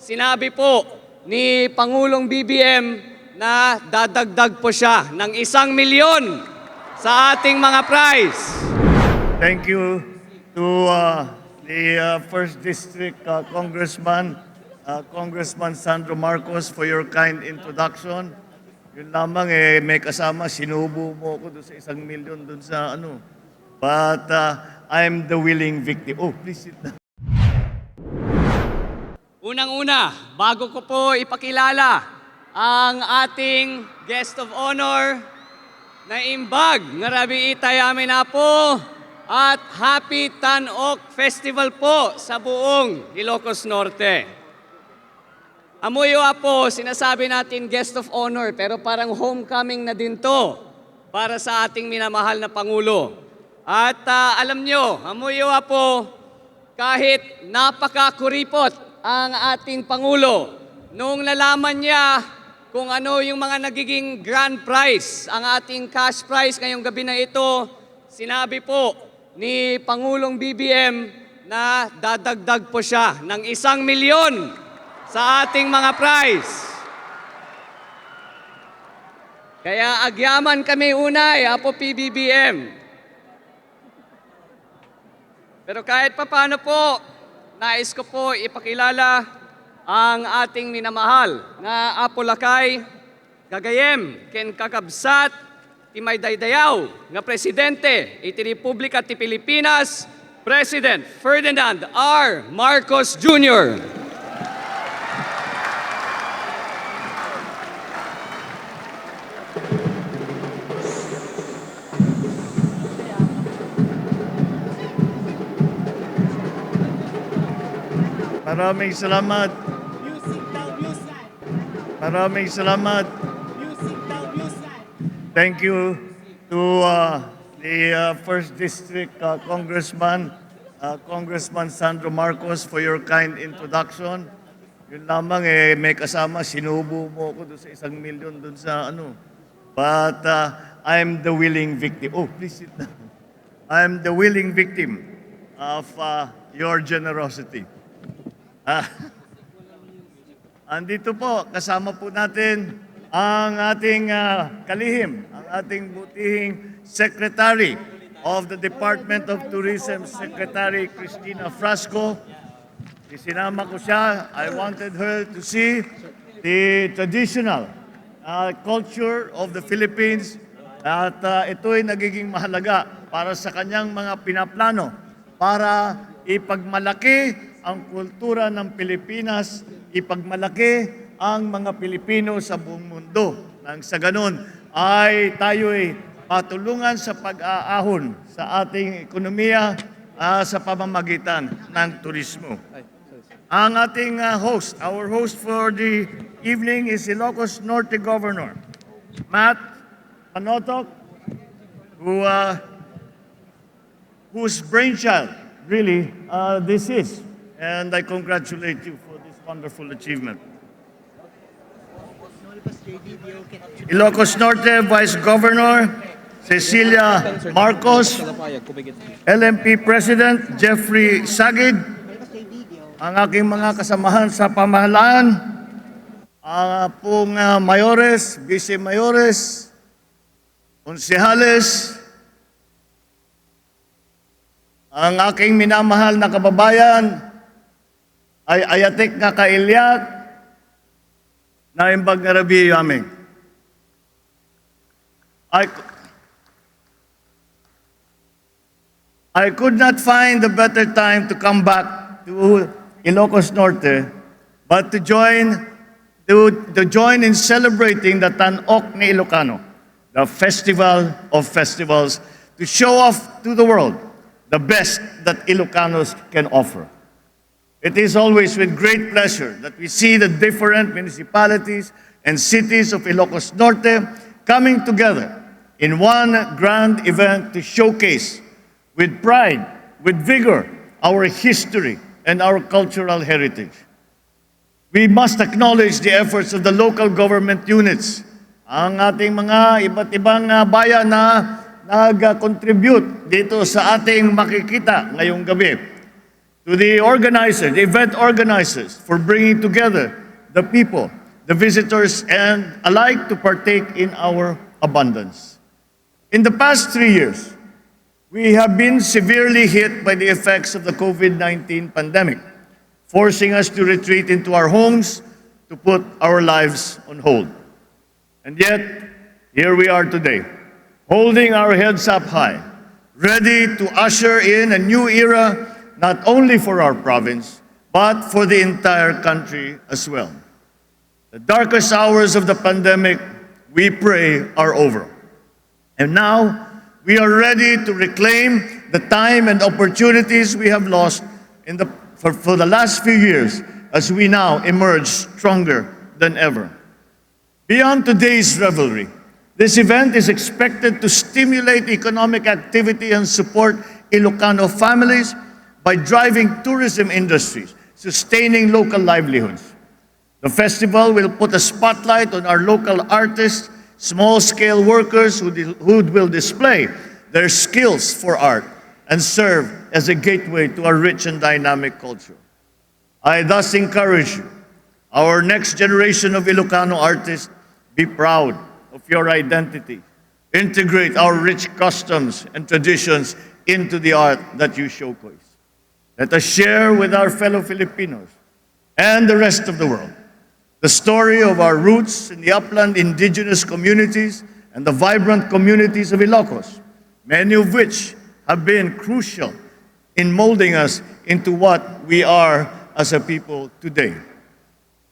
sinabi po ni Pangulong BBM na dadagdag po siya ng 1,000,000 sa ating mga prize. Thank you to the First District Congressman, Congressman Sandro Marcos, for your kind introduction. Yun lamang may kasama, sinubo mo ako doon sa 1,000,000 doon sa ano. But I'm the willing victim. Oh, please sit down. Unang-una, bago ko po ipakilala ang ating guest of honor na imbag nga rabi itayami na po at Happy Tan-Ok Festival po sa buong Ilocos Norte. Amuyo po, sinasabi natin guest of honor pero parang homecoming na din to para sa ating minamahal na Pangulo. At alam nyo, amuyo po, kahit napakakuripot ang ating Pangulo, nung nalaman niya kung ano yung mga nagiging grand prize, ang ating cash prize ngayong gabi na ito, sinabi po ni Pangulong BBM na dadagdag po siya ng 1,000,000 sa ating mga prize. Kaya agyaman kami unay, apo PBBM. Pero kahit papaano po, nais ko po ipakilala ang ating minamahal na Apo Lakay, gagayem, ken kakabsat, timay daydayaw, nga Presidente, iti Republika ti Pilipinas, President Ferdinand R. Marcos Jr. Maraming salamat. Maraming salamat. Thank you to the First District Congressman, Congressman Sandro Marcos, for your kind introduction. Yun lamang may kasama, sinubo mo ako doon sa 1,000,000 doon sa ano. But I'm the willing victim. Oh, please sit down. I'm the willing victim of your generosity. Andito po, kasama po natin ang ating kalihim, ang ating butihing Secretary of the Department of Tourism, Secretary Cristina Frasco. Isinama ko siya. I wanted her to see the traditional culture of the Philippines at ito'y nagiging mahalaga para sa kanyang mga pinaplano para ipagmalaki ang kultura ng Pilipinas, ipagmalaki ang mga Pilipino sa buong mundo. Nang sa ganun ay tayo'y patulungan sa pag-aahon sa ating ekonomiya sa pamamagitan ng turismo. Ang ating host, our host for the evening is Ilocos Norte Governor Matt Panotok, whose brainchild really this is. And I congratulate you for this wonderful achievement. Ilocos Norte Vice Governor Cecilia Marcos, LMP President Jeffrey Sagid, ang aking mga kasamahan sa pamahalaan, pong mayores, vice-mayores, konsehales, ang aking minamahal na kababayan, ay ayatek nga kailyak na imbag nga rabi yamin. I could not find a better time to come back to Ilocos Norte but to join in celebrating the Tan-Ok ni Ilocano, the festival of festivals, to show off to the world the best that Ilocanos can offer. It is always with great pleasure that we see the different municipalities and cities of Ilocos Norte coming together in one grand event to showcase with pride, with vigor, our history and our cultural heritage. We must acknowledge the efforts of the local government units, ang ating mga iba't ibang bayan na nag-contribute dito sa ating makikita ngayong gabi. to the organizers, the event organizers, for bringing together the people, the visitors, and alike to partake in our abundance. In the past 3 years, we have been severely hit by the effects of the COVID-19 pandemic, forcing us to retreat into our homes to put our lives on hold. And yet, here we are today, holding our heads up high, ready to usher in a new era, not only for our province, but for the entire country as well. The darkest hours of the pandemic, we pray, are over. And now, we are ready to reclaim the time and opportunities we have lost for the last few years as we now emerge stronger than ever. Beyond today's revelry, this event is expected to stimulate economic activity and support Ilocano families by driving tourism industries, sustaining local livelihoods. The festival will put a spotlight on our local artists, small-scale workers who will display their skills for art and serve as a gateway to our rich and dynamic culture. I thus encourage you, our next generation of Ilocano artists, be proud of your identity. Integrate our rich customs and traditions into the art that you showcase. Let us share with our fellow Filipinos and the rest of the world the story of our roots in the upland indigenous communities and the vibrant communities of Ilocos, many of which have been crucial in molding us into what we are as a people today.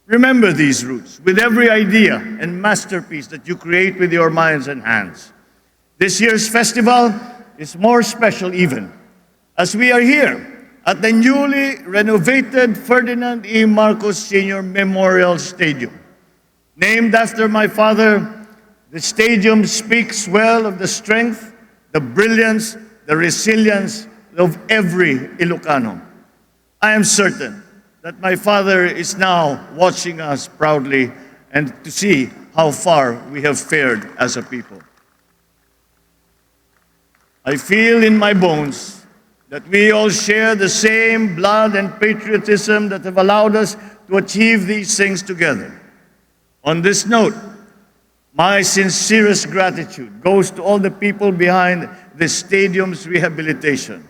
Remember these roots with every idea and masterpiece that you create with your minds and hands. This year's festival is more special even, as we are here at the newly renovated Ferdinand E. Marcos Sr. Memorial Stadium. Named after my father, the stadium speaks well of the strength, the brilliance, the resilience of every Ilocano. I am certain that my father is now watching us proudly and to see how far we have fared as a people. I feel in my bones that we all share the same blood and patriotism that have allowed us to achieve these things together. On this note, my sincerest gratitude goes to all the people behind the stadium's rehabilitation.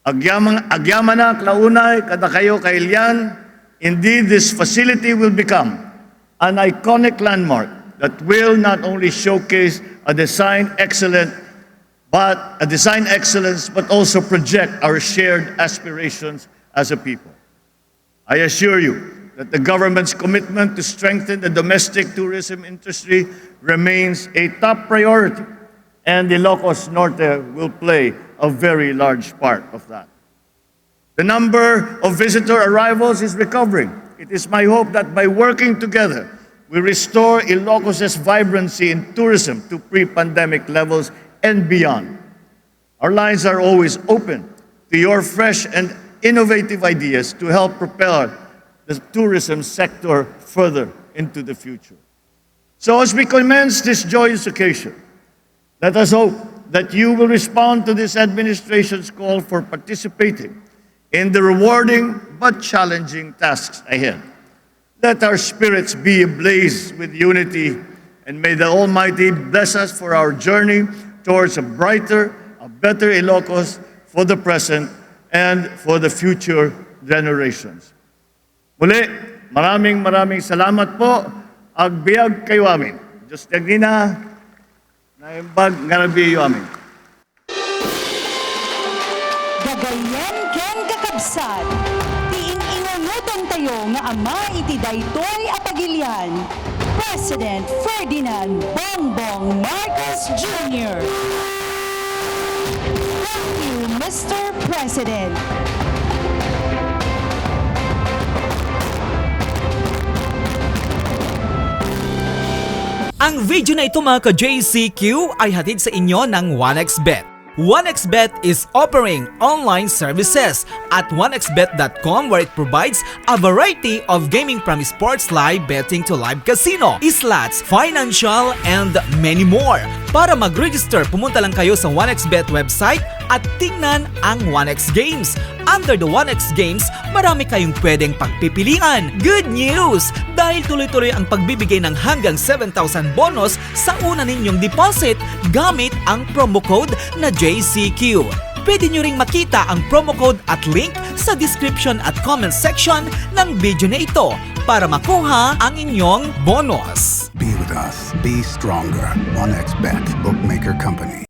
Agyamana klaunay kada kayo kailian, indeed this facility will become an iconic landmark that will not only showcase a design excellence, but also project our shared aspirations as a people. I assure you that the government's commitment to strengthen the domestic tourism industry remains a top priority, and Ilocos Norte will play a very large part of that. The number of visitor arrivals is recovering. It is my hope that by working together, we restore Ilocos' vibrancy in tourism to pre-pandemic levels and beyond. Our lines are always open to your fresh and innovative ideas to help propel the tourism sector further into the future. So as we commence this joyous occasion, let us hope that you will respond to this administration's call for participating in the rewarding but challenging tasks ahead. Let our spirits be ablaze with unity, and may the Almighty bless us for our journey towards a brighter, a better Ilocos for the present and for the future generations. Muli, maraming salamat po. Agbiag kayo amin. Diyos tagnina, na imbag ngarabiyo amin. Gagayan ken kakabsat, tiin inunutong tayo nga ama iti daytoy a pagilian. President Ferdinand Bongbong Marcos Jr. Thank you, Mr. President. Ang video na ito mga ka-JCQ ay hatid sa inyo ng 1xBet. 1xBet is offering online services at 1xBet.com where it provides a variety of gaming from sports live betting to live casino, slots, financial, and many more. Para mag-register, pumunta lang kayo sa 1xBet website at tingnan ang 1x Games. Under the 1x Games, marami kayong pwedeng pagpipilian. Good news! Dahil tuloy-tuloy ang pagbibigay ng hanggang 7,000 bonus sa una ninyong deposit gamit ang promo code na JCQ. Pwede nyo ring makita ang promo code at link sa description at comment section ng video na ito para makuha ang inyong bonus. Be with us. Be stronger. 1xBet. Bookmaker Company.